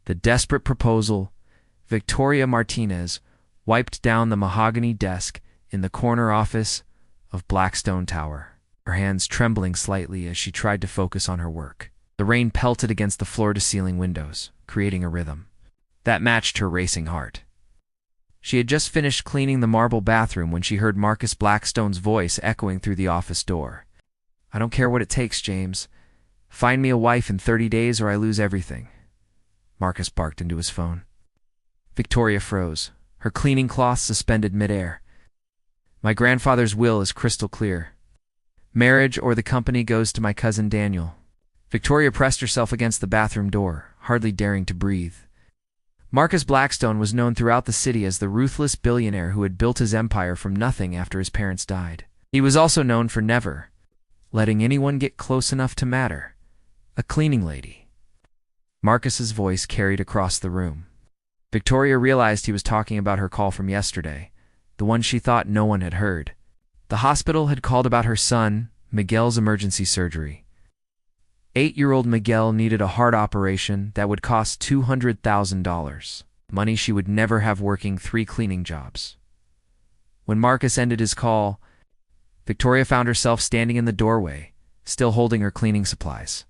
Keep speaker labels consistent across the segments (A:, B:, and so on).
A: The desperate proposal. Victoria Martinez wiped down the mahogany desk in the corner office of Blackstone Tower, her hands trembling slightly as she tried to focus on her work. The rain pelted against the floor-to-ceiling windows, creating a rhythm that matched her racing heart. She had just finished cleaning the marble bathroom when she heard Marcus Blackstone's voice echoing through the office door. "I don't care what it takes, James. Find me a wife in 30 days or I lose everything," Marcus barked into his phone. Victoria froze, her cleaning cloth suspended midair. "My grandfather's will is crystal clear. Marriage or the company goes to my cousin Daniel." Victoria pressed herself against the bathroom door, hardly daring to breathe. Marcus Blackstone was known throughout the city as the ruthless billionaire who had built his empire from nothing after his parents died. He was also known for never letting anyone get close enough to matter. A cleaning lady. Marcus's voice carried across the room. Victoria realized he was talking about her call from yesterday, the one she thought no one had heard. The hospital had called about her son, Miguel's emergency surgery. 8-year-old Miguel needed a heart operation that would cost $200,000, money she would never have working 3 cleaning jobs. When Marcus ended his call, Victoria found herself standing in the doorway, still holding her cleaning supplies.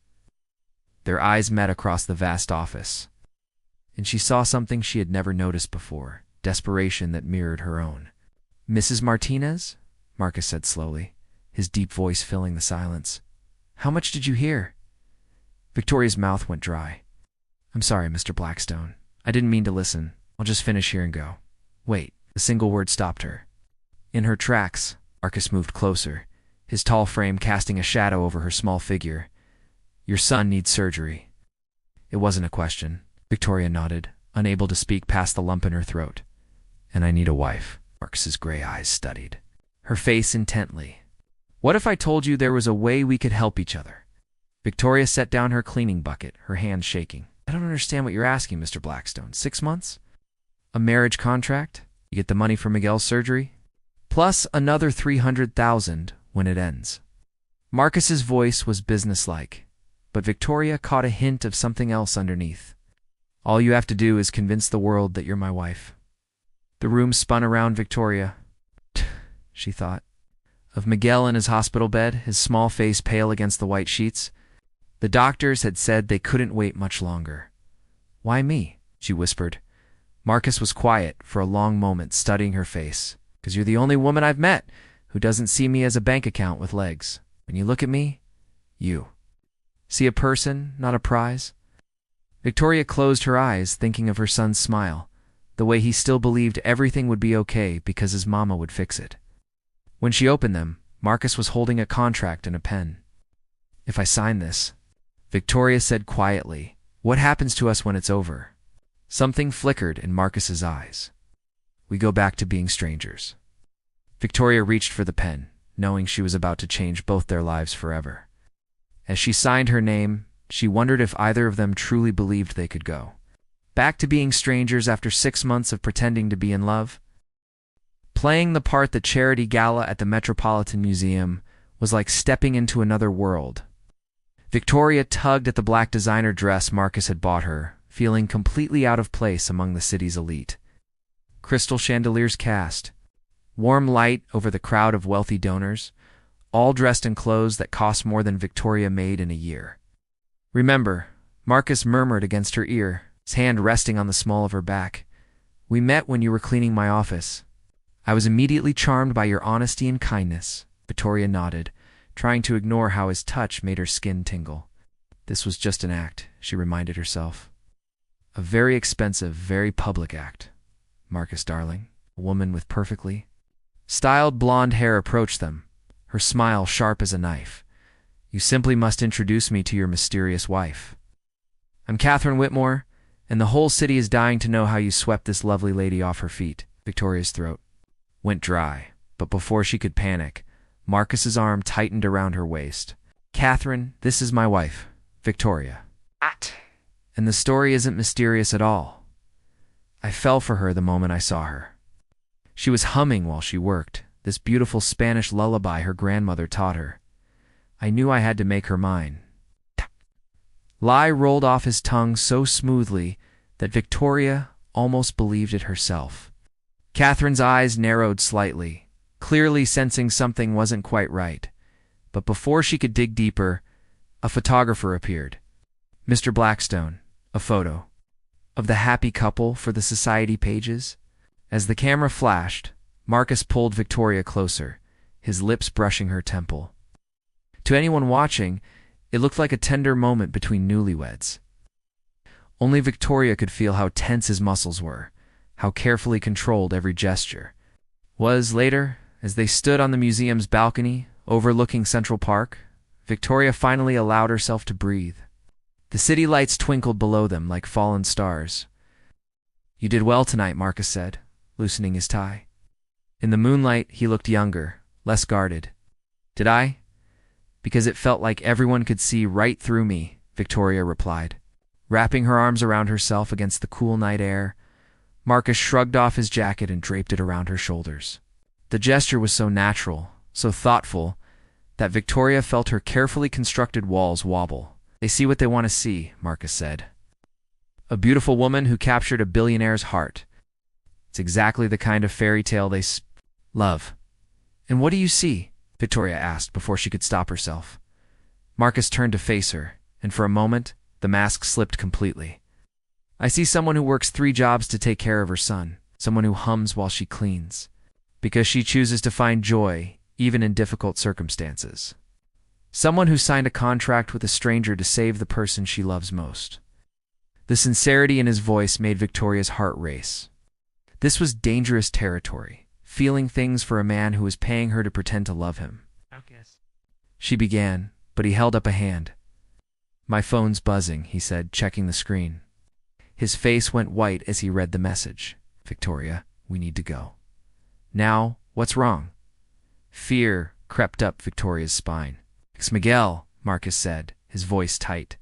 A: Their eyes met across the vast office, and she saw something she had never noticed before, desperation that mirrored her own. "Mrs. Martinez?" Marcus said slowly, his deep voice filling the silence. "How much did you hear?" Victoria's mouth went dry. "I'm sorry, Mr. Blackstone. I didn't mean to listen. I'll just finish here and go." "Wait." A single word stopped her. In her tracks, Marcus moved closer, his tall frame casting a shadow over her small figure. "Your son needs surgery." It wasn't a question. Victoria nodded, unable to speak past the lump in her throat. "And I need a wife." Marcus's gray eyes studied her face intently. "What if I told you there was a way we could help each other?" Victoria set down her cleaning bucket, her hands shaking. "I don't understand what you're asking, Mr. Blackstone. 6 months? A marriage contract? You get the money for Miguel's surgery? Plus another $300,000 when it ends." Marcus's voice was businesslike, but Victoria caught a hint of something else underneath. "All you have to do is convince the world that you're my wife." The room spun around Victoria. She thought of Miguel in his hospital bed, his small face pale against the white sheets. The doctors had said they couldn't wait much longer. "Why me?" she whispered. Marcus was quiet for a long moment, studying her face. "'Cause you're the only woman I've met who doesn't see me as a bank account with legs. When you look at me, you see a person, not a prize." Victoria closed her eyes, thinking of her son's smile, the way he still believed everything would be okay because his mama would fix it. When she opened them, Marcus was holding a contract and a pen. "If I sign this," Victoria said quietly, "what happens to us when it's over?" Something flickered in Marcus's eyes. "We go back to being strangers." Victoria reached for the pen, knowing she was about to change both their lives forever. As she signed her name, she wondered if either of them truly believed they could go back to being strangers after 6 months of pretending to be in love. Playing the part the charity gala at the Metropolitan Museum was like stepping into another world. Victoria tugged at the black designer dress Marcus had bought her, feeling completely out of place among the city's elite. Crystal chandeliers cast warm light over the crowd of wealthy donors, all dressed in clothes that cost more than Victoria made in a year. "Remember," Marcus murmured against her ear, his hand resting on the small of her back. "We met when you were cleaning my office. I was immediately charmed by your honesty and kindness." Victoria nodded, trying to ignore how his touch made her skin tingle. This was just an act, she reminded herself. A very expensive, very public act. "Marcus, darling," a woman with perfectly styled blonde hair approached them, her smile sharp as a knife. "You simply must introduce me to your mysterious wife. I'm Catherine Whitmore, and the whole city is dying to know how you swept this lovely lady off her feet." Victoria's throat went dry, but before she could panic, Marcus's arm tightened around her waist. "Catherine, this is my wife, Victoria. And the story isn't mysterious at all. I fell for her the moment I saw her. She was humming while she worked, this beautiful Spanish lullaby her grandmother taught her. I knew I had to make her mine." Lie rolled off his tongue so smoothly that Victoria almost believed it herself. Catherine's eyes narrowed slightly, clearly sensing something wasn't quite right. But before she could dig deeper, a photographer appeared. Mr. Blackstone, a photo of the happy couple for the society pages. As the camera flashed, Marcus pulled Victoria closer, his lips brushing her temple. To anyone watching, it looked like a tender moment between newlyweds. Only Victoria could feel how tense his muscles were, how carefully controlled every gesture was. Later, as they stood on the museum's balcony, overlooking Central Park, Victoria finally allowed herself to breathe. The city lights twinkled below them like fallen stars. "You did well tonight," Marcus said, loosening his tie. In the moonlight, he looked younger, less guarded. "Did I?" "Because it felt like everyone could see right through me," Victoria replied. Wrapping her arms around herself against the cool night air, Marcus shrugged off his jacket and draped it around her shoulders. The gesture was so natural, so thoughtful, that Victoria felt her carefully constructed walls wobble. "They see what they want to see," Marcus said. "A beautiful woman who captured a billionaire's heart. It's exactly the kind of fairy tale they love." "And what do you see?" Victoria asked before she could stop herself. Marcus turned to face her, and for a moment, the mask slipped completely. "I see someone who works 3 jobs to take care of her son, someone who hums while she cleans, because she chooses to find joy even in difficult circumstances. Someone who signed a contract with a stranger to save the person she loves most." The sincerity in his voice made Victoria's heart race. This was dangerous territory, feeling things for a man who was paying her to pretend to love him. She began, but he held up a hand. "My phone's buzzing," he said, checking the screen. His face went white as he read the message. "Victoria, we need to go." "Now, what's wrong?" Fear crept up Victoria's spine. "It's Miguel," Marcus said, his voice tight.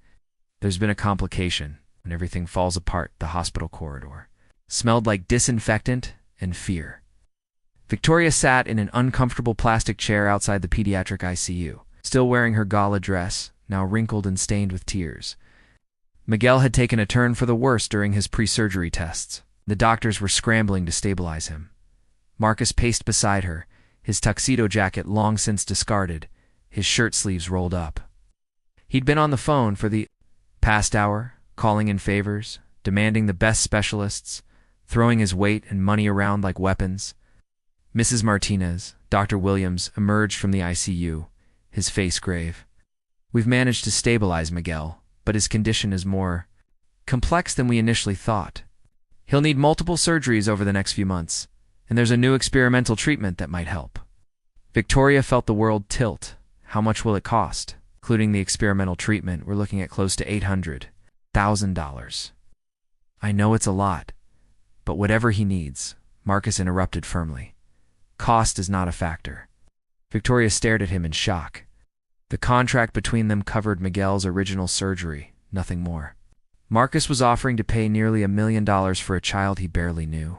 A: "There's been a complication, and everything falls apart. The hospital corridor smelled like disinfectant and fear." Victoria sat in an uncomfortable plastic chair outside the pediatric ICU, still wearing her gala dress, now wrinkled and stained with tears. Miguel had taken a turn for the worse during his pre-surgery tests. The doctors were scrambling to stabilize him. Marcus paced beside her, his tuxedo jacket long since discarded, his shirt sleeves rolled up. He'd been on the phone for the past hour, calling in favors, demanding the best specialists, throwing his weight and money around like weapons. Mrs. Martinez, Dr. Williams, emerged from the ICU, his face grave. "We've managed to stabilize Miguel, but his condition is more complex than we initially thought. He'll need multiple surgeries over the next few months, and there's a new experimental treatment that might help." Victoria felt the world tilt. How much will it cost? Including the experimental treatment, we're looking at close to $800,000. "I know it's a lot, but whatever he needs," Marcus interrupted firmly. "Cost is not a factor." Victoria stared at him in shock. The contract between them covered Miguel's original surgery, nothing more. Marcus was offering to pay nearly $1 million for a child he barely knew.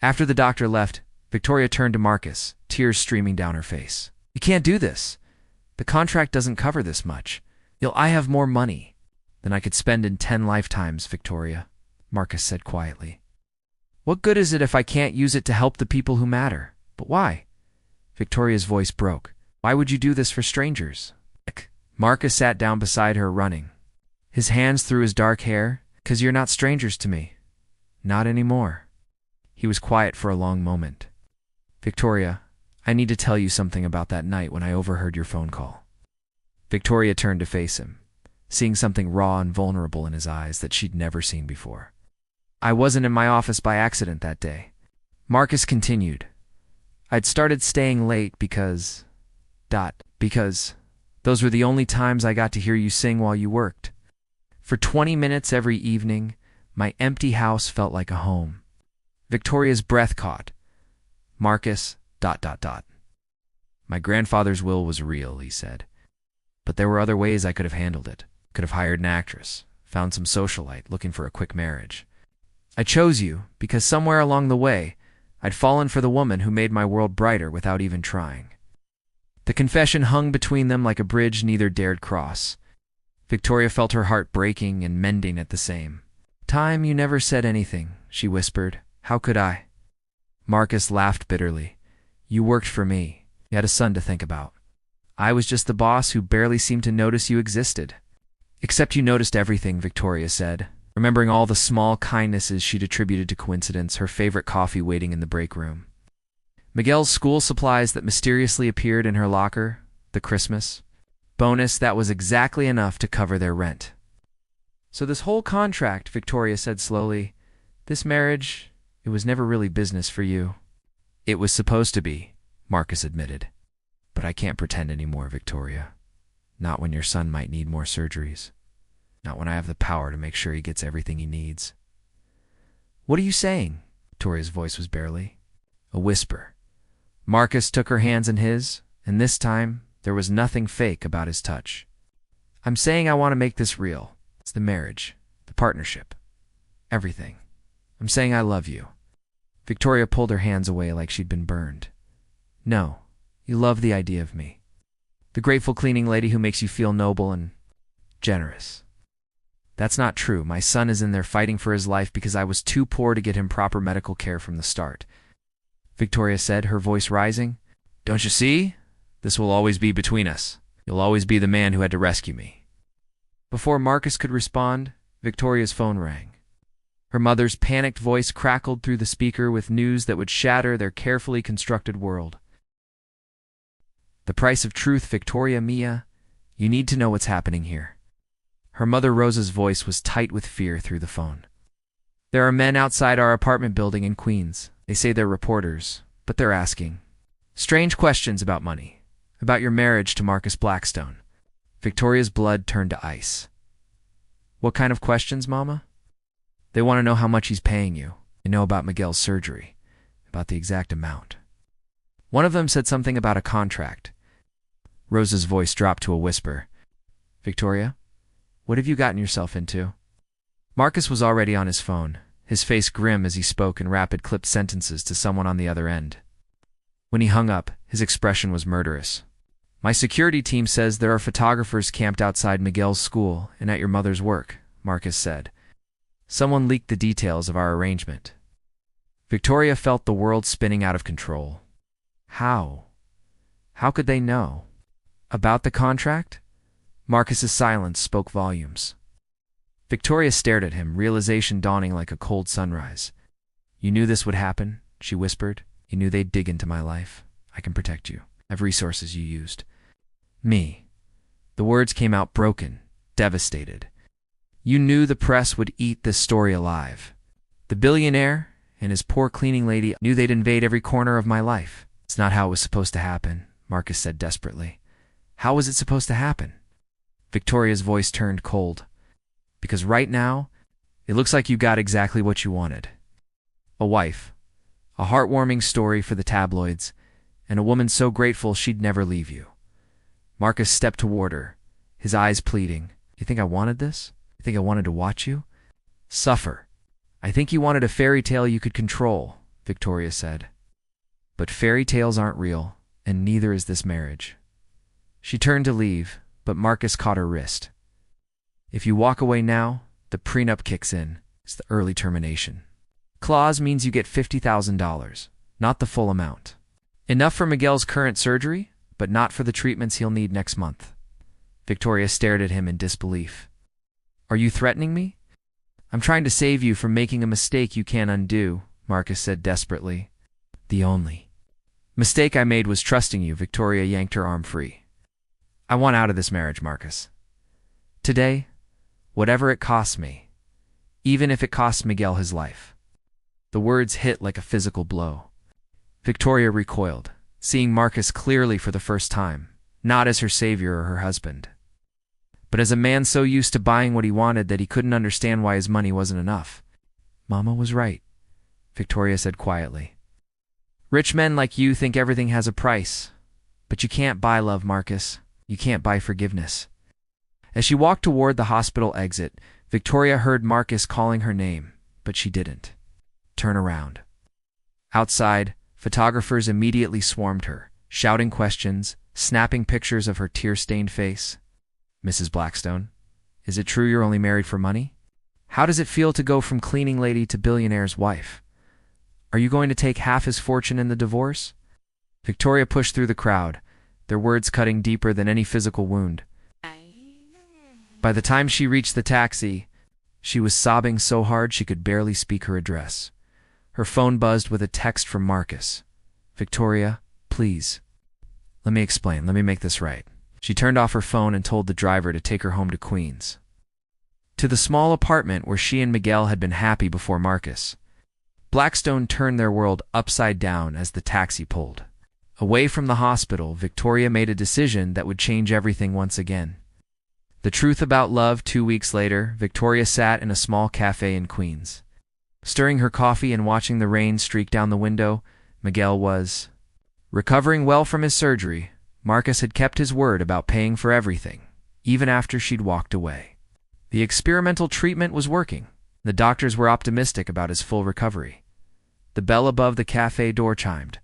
A: After the doctor left, Victoria turned to Marcus, tears streaming down her face. "You can't do this. The contract doesn't cover this much. I have more money than I could spend in 10 lifetimes, Victoria," Marcus said quietly. "What good is it if I can't use it to help the people who matter? But why?" Victoria's voice broke. "Why would you do this for strangers?" Marcus sat down beside her, running his hands through his dark hair. "'Cause you're not strangers to me. Not anymore." He was quiet for a long moment. "Victoria, I need to tell you something about that night when I overheard your phone call." Victoria turned to face him, seeing something raw and vulnerable in his eyes that she'd never seen before. "I wasn't in my office by accident that day," Marcus continued. "I'd started staying late because those were the only times I got to hear you sing while you worked. For 20 minutes every evening, my empty house felt like a home." Victoria's breath caught. Marcus, ... "My grandfather's will was real," he said. "But there were other ways I could have handled it. Could have hired an actress, found some socialite looking for a quick marriage. I chose you because somewhere along the way, I'd fallen for the woman who made my world brighter without even trying." The confession hung between them like a bridge neither dared cross. Victoria felt her heart breaking and mending at the same time. time you never said anything, she whispered. How could I? Marcus laughed bitterly. You worked for me. You had a son to think about. I was just the boss who barely seemed to notice you existed. Except you noticed everything, Victoria said, remembering all the small kindnesses she'd attributed to coincidence, her favorite coffee waiting in the break room. Miguel's school supplies that mysteriously appeared in her locker, the Christmas bonus that was exactly enough to cover their rent. So this whole contract, Victoria said slowly, this marriage, it was never really business for you. It was supposed to be, Marcus admitted. But I can't pretend anymore, Victoria. Not when your son might need more surgeries. Not when I have the power to make sure he gets everything he needs. What are you saying? Victoria's voice was barely a whisper. Marcus took her hands in his, and this time there was nothing fake about his touch. I'm saying I want to make this real. It's the marriage, the partnership, everything. I'm saying I love you. Victoria pulled her hands away like she'd been burned. No, you love the idea of me. The grateful cleaning lady who makes you feel noble and generous. That's not true. My son is in there fighting for his life because I was too poor to get him proper medical care from the start. Victoria said, her voice rising. Don't you see? This will always be between us. You'll always be the man who had to rescue me. Before Marcus could respond, Victoria's phone rang. Her mother's panicked voice crackled through the speaker with news that would shatter their carefully constructed world. The price of truth, Victoria, Mia. You need to know what's happening here. Her mother Rosa's voice was tight with fear through the phone. There are men outside our apartment building in Queens. They say they're reporters, but they're asking strange questions about money, about your marriage to Marcus Blackstone. Victoria's blood turned to ice. What kind of questions, Mama? They want to know how much he's paying you. They know about Miguel's surgery, about the exact amount. One of them said something about a contract. Rosa's voice dropped to a whisper. Victoria, what have you gotten yourself into? Marcus was already on his phone, his face grim as he spoke in rapid clipped sentences to someone on the other end. When he hung up, his expression was murderous. My security team says there are photographers camped outside Miguel's school and at your mother's work, Marcus said. Someone leaked the details of our arrangement. Victoria felt the world spinning out of control. How? How could they know? About the contract? Marcus's silence spoke volumes. Victoria stared at him, realization dawning like a cold sunrise. You knew this would happen, she whispered. You knew they'd dig into my life. I can protect you. I have resources you used. Me. The words came out broken, devastated. You knew the press would eat this story alive. The billionaire and his poor cleaning lady knew they'd invade every corner of my life. It's not how it was supposed to happen, Marcus said desperately. How was it supposed to happen? Victoria's voice turned cold. Because right now, it looks like you got exactly what you wanted. A wife. A heartwarming story for the tabloids, and a woman so grateful she'd never leave you. Marcus stepped toward her, his eyes pleading. You think I wanted this? You think I wanted to watch you suffer? I think you wanted a fairy tale you could control, Victoria said. But fairy tales aren't real, and neither is this marriage. She turned to leave, but Marcus caught her wrist. If you walk away now, the prenup kicks in. It's the early termination clause means you get $50,000, not the full amount. Enough for Miguel's current surgery, but not for the treatments he'll need next month. Victoria stared at him in disbelief. Are you threatening me? I'm trying to save you from making a mistake you can't undo, Marcus said desperately. The only mistake I made was trusting you, Victoria yanked her arm free. I want out of this marriage, Marcus. Today, whatever it costs me, even if it costs Miguel his life. The words hit like a physical blow. Victoria recoiled, seeing Marcus clearly for the first time, not as her savior or her husband, but as a man so used to buying what he wanted that he couldn't understand why his money wasn't enough. Mama was right, Victoria said quietly. Rich men like you think everything has a price, but you can't buy love, Marcus. You can't buy forgiveness. As she walked toward the hospital exit, Victoria heard Marcus calling her name, but she didn't turn around. Outside, photographers immediately swarmed her, shouting questions, snapping pictures of her tear-stained face. Mrs. Blackstone, is it true you're only married for money? How does it feel to go from cleaning lady to billionaire's wife? Are you going to take half his fortune in the divorce? Victoria pushed through the crowd, their words cutting deeper than any physical wound. By the time she reached the taxi, she was sobbing so hard she could barely speak her address. Her phone buzzed with a text from Marcus. Victoria, please. Let me explain. Let me make this right. She turned off her phone and told the driver to take her home to Queens, to the small apartment where she and Miguel had been happy before Marcus. Blackstone turned their world upside down as the taxi pulled. Away from the hospital, Victoria made a decision that would change everything once again. The truth about love. 2 weeks later, Victoria sat in a small cafe in Queens. Stirring her coffee and watching the rain streak down the window, Miguel was recovering well from his surgery. Marcus had kept his word about paying for everything, even after she'd walked away. The experimental treatment was working. The doctors were optimistic about his full recovery. The bell above the cafe door chimed,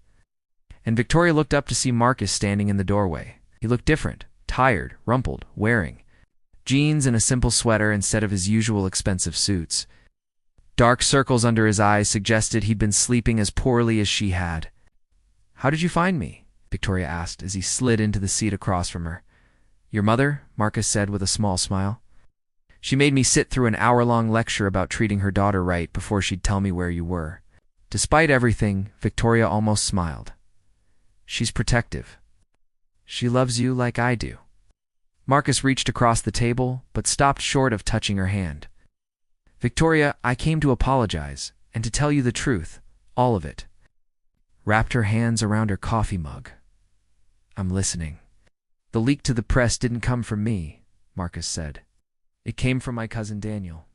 A: and Victoria looked up to see Marcus standing in the doorway. He looked different, tired, rumpled, wearing jeans and a simple sweater instead of his usual expensive suits. Dark circles under his eyes suggested he'd been sleeping as poorly as she had. How did you find me? Victoria asked as he slid into the seat across from her. Your mother, Marcus said with a small smile. She made me sit through an hour-long lecture about treating her daughter right before she'd tell me where you were. Despite everything, Victoria almost smiled. She's protective. She loves you like I do. Marcus reached across the table, but stopped short of touching her hand. Victoria, I came to apologize, and to tell you the truth, all of it. Wrapped her hands around her coffee mug. I'm listening. The leak to the press didn't come from me, Marcus said. It came from my cousin Daniel.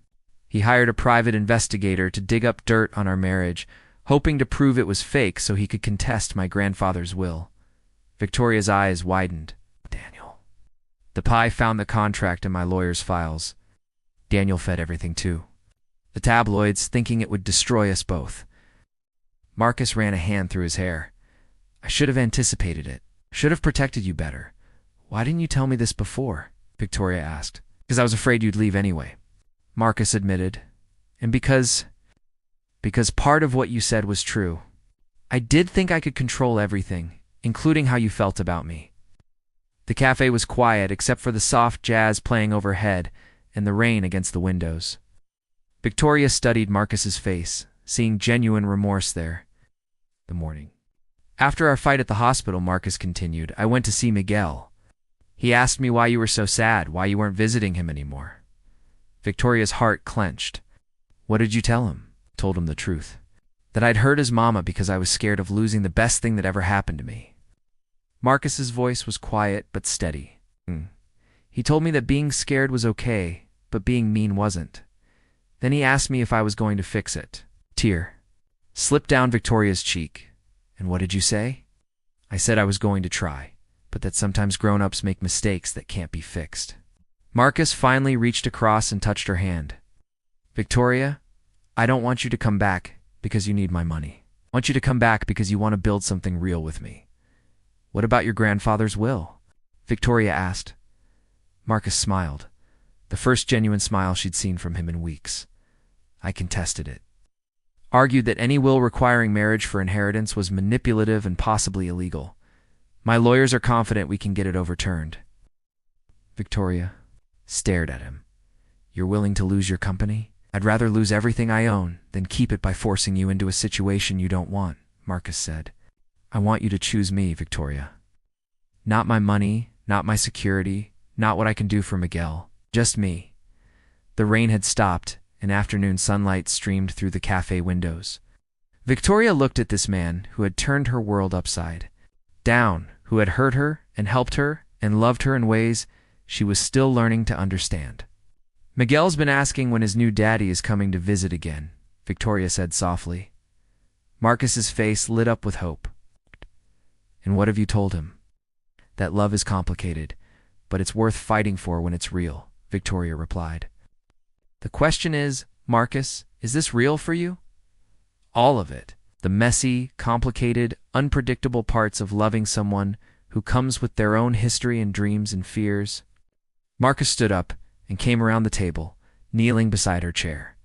A: He hired a private investigator to dig up dirt on our marriage, hoping to prove it was fake so he could contest my grandfather's will. Victoria's eyes widened. Daniel. The pie found the contract in my lawyer's files. Daniel fed everything too. The tabloids, thinking it would destroy us both. Marcus ran a hand through his hair. I should have anticipated it. Should have protected you better. Why didn't you tell me this before? Victoria asked. Because I was afraid you'd leave anyway, Marcus admitted. And because part of what you said was true. I did think I could control everything, including how you felt about me. The cafe was quiet except for the soft jazz playing overhead and the rain against the windows. Victoria studied Marcus's face, seeing genuine remorse there. The morning. After our fight at the hospital, Marcus continued, I went to see Miguel. He asked me why you were so sad, why you weren't visiting him anymore. Victoria's heart clenched. What did you tell him? Told him the truth. That I'd hurt his mama because I was scared of losing the best thing that ever happened to me. Marcus's voice was quiet but steady. He told me that being scared was okay, but being mean wasn't. Then he asked me if I was going to fix it. Tear slipped down Victoria's cheek. And what did you say? I said I was going to try, but that sometimes grown-ups make mistakes that can't be fixed. Marcus finally reached across and touched her hand. Victoria, I don't want you to come back because you need my money. I want you to come back because you want to build something real with me. What about your grandfather's will? Victoria asked. Marcus smiled, the first genuine smile she'd seen from him in weeks. I contested it. Argued that any will requiring marriage for inheritance was manipulative and possibly illegal. My lawyers are confident we can get it overturned. Victoria stared at him. You're willing to lose your company? I'd rather lose everything I own than keep it by forcing you into a situation you don't want, Marcus said. I want you to choose me, Victoria. Not my money, not my security, not what I can do for Miguel. Just me. The rain had stopped, and afternoon sunlight streamed through the cafe windows. Victoria looked at this man who had turned her world upside down, who had hurt her and helped her and loved her in ways she was still learning to understand. Miguel's been asking when his new daddy is coming to visit again, Victoria said softly. Marcus's face lit up with hope. And what have you told him? That love is complicated, but it's worth fighting for when it's real, Victoria replied. The question is, Marcus, is this real for you? All of it. The messy, complicated, unpredictable parts of loving someone who comes with their own history and dreams and fears. Marcus stood up and came around the table, kneeling beside her chair.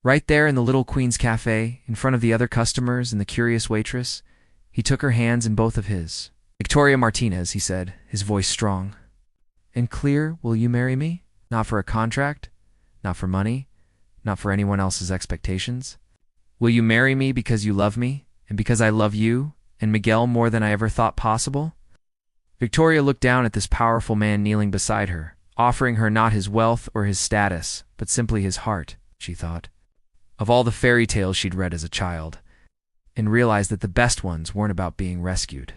A: Right there in the little Queen's Cafe, in front of the other customers and the curious waitress, he took her hands in both of his. "Victoria Martinez," he said, his voice strong and clear, "will you marry me? Not for a contract, not for money, not for anyone else's expectations. Will you marry me because you love me, and because I love you and Miguel more than I ever thought possible?" Victoria looked down at this powerful man kneeling beside her, offering her not his wealth or his status, but simply his heart, she thought. Of all the fairy tales she'd read as a child, and realized that the best ones weren't about being rescued.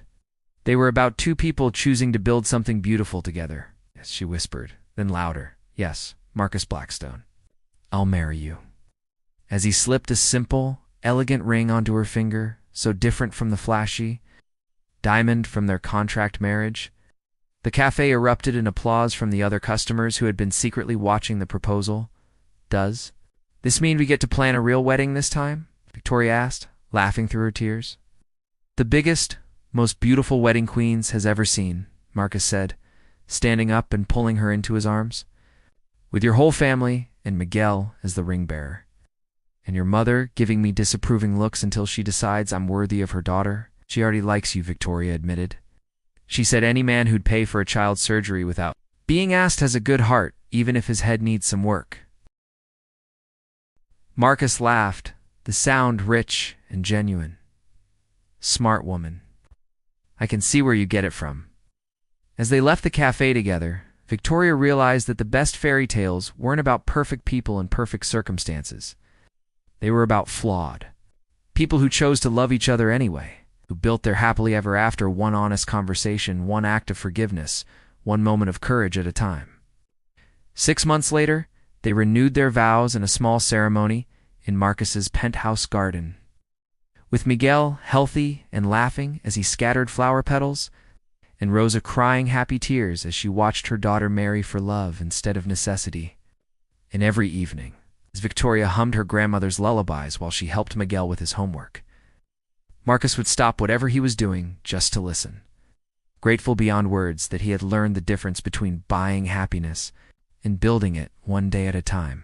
A: They were about two people choosing to build something beautiful together. "Yes," she whispered, then louder, "Yes, Marcus Blackstone. I'll marry you." As he slipped a simple, elegant ring onto her finger, so different from the flashy diamond from their contract marriage, the cafe erupted in applause from the other customers who had been secretly watching the proposal. "Does this mean we get to plan a real wedding this time?" Victoria asked, laughing through her tears. "The biggest, most beautiful wedding Queens has ever seen," Marcus said, standing up and pulling her into his arms. "With your whole family and Miguel as the ring bearer. And your mother giving me disapproving looks until she decides I'm worthy of her daughter." "She already likes you," Victoria admitted. She said any man who'd pay for a child's surgery without being asked has a good heart, even if his head needs some work. Marcus laughed, the sound rich and genuine. "Smart woman. I can see where you get it from." As they left the cafe together, Victoria realized that the best fairy tales weren't about perfect people in perfect circumstances. They were about flawed people who chose to love each other anyway, who built their happily ever after one honest conversation, one act of forgiveness, one moment of courage at a time. 6 months later, they renewed their vows in a small ceremony in Marcus's penthouse garden. With Miguel healthy and laughing as he scattered flower petals, and Rosa crying happy tears as she watched her daughter marry for love instead of necessity. And every evening, as Victoria hummed her grandmother's lullabies while she helped Miguel with his homework, Marcus would stop whatever he was doing just to listen, grateful beyond words that he had learned the difference between buying happiness and building it one day at a time.